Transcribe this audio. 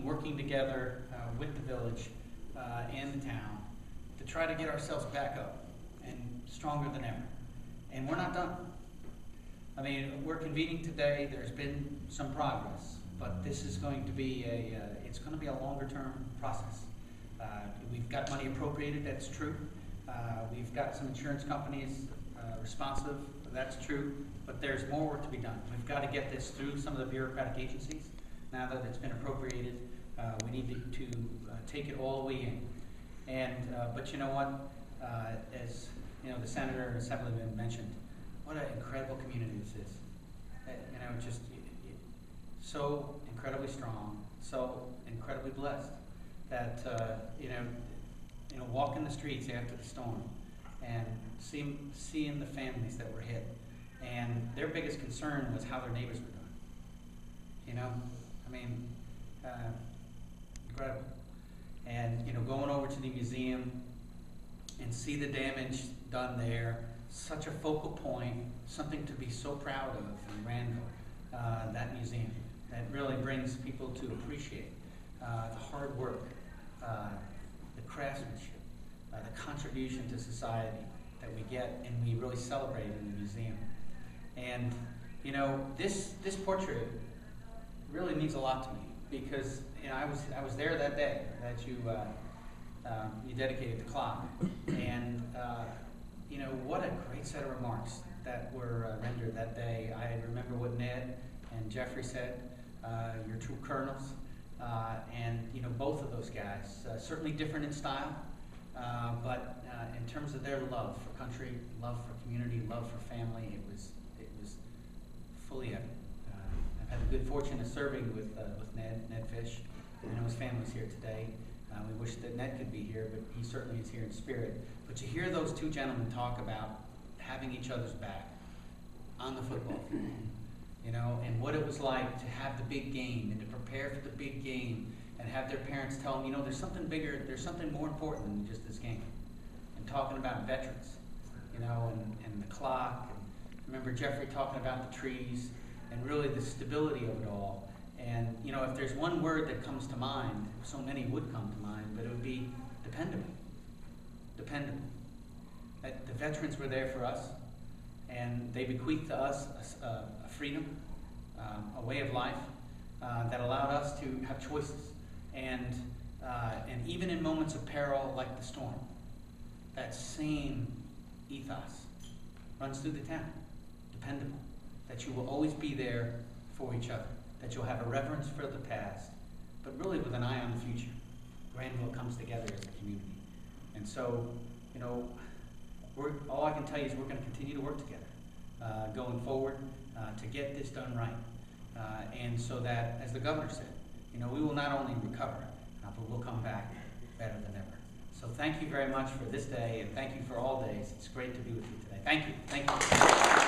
working together with the village and the town to try to get ourselves back up and stronger than ever. And we're not done. I mean, we're convening today. There's been some progress, but this is going to be it's going to be a longer term process. We've got money appropriated, that's true. We've got some insurance companies responsive, that's true, but there's more work to be done. We've got to get this through some of the bureaucratic agencies. Now that it's been appropriated, we need to take it all the way in. And but you know what? As you know, the senator and assemblyman mentioned, what an incredible community this is. You know, just so incredibly strong, so incredibly blessed that you know, walking the streets after the storm and seeing the families that were hit, and their biggest concern was how their neighbors were doing. You know, I mean, incredible. And you know, going over to the museum and see the damage done there, such a focal point, something to be so proud of in Granville, that museum, that really brings people to appreciate the hard work, the craftsmanship, the contribution to society that we get and we really celebrate in the museum. And you know, this portrait really means a lot to me because you know, I was there that day that you dedicated the clock, and you know, what a great set of remarks that were rendered that day. I remember what Ned and Jeffrey said, your two colonels, and you know, both of those guys, certainly different in style, but in terms of their love for country, love for community, love for family, it was fully evident. I've had the good fortune of serving with Ned Fish. I know his family's here today. We wish that Ned could be here, but he certainly is here in spirit. But to hear those two gentlemen talk about having each other's back on the football field, you know, and what it was like to have the big game and to prepare for the big game and have their parents tell them, you know, there's something bigger, there's something more important than just this game. And talking about veterans, you know, and the clock. And remember Jeffrey talking about the trees and really the stability of it all. And you know, if there's one word that comes to mind, so many would come to mind, but it would be dependable. Dependable. That the veterans were there for us, and they bequeathed to us a freedom, a way of life that allowed us to have choices. And even in moments of peril like the storm, that same ethos runs through the town. Dependable. That you will always be there for each other. That you'll have a reverence for the past, but really with an eye on the future. Granville comes together as a community. And so, you know, all I can tell you is we're going to continue to work together going forward to get this done right. And so that, as the governor said, you know, we will not only recover, but we'll come back better than ever. So thank you very much for this day, and thank you for all days. It's great to be with you today. Thank you. Thank you.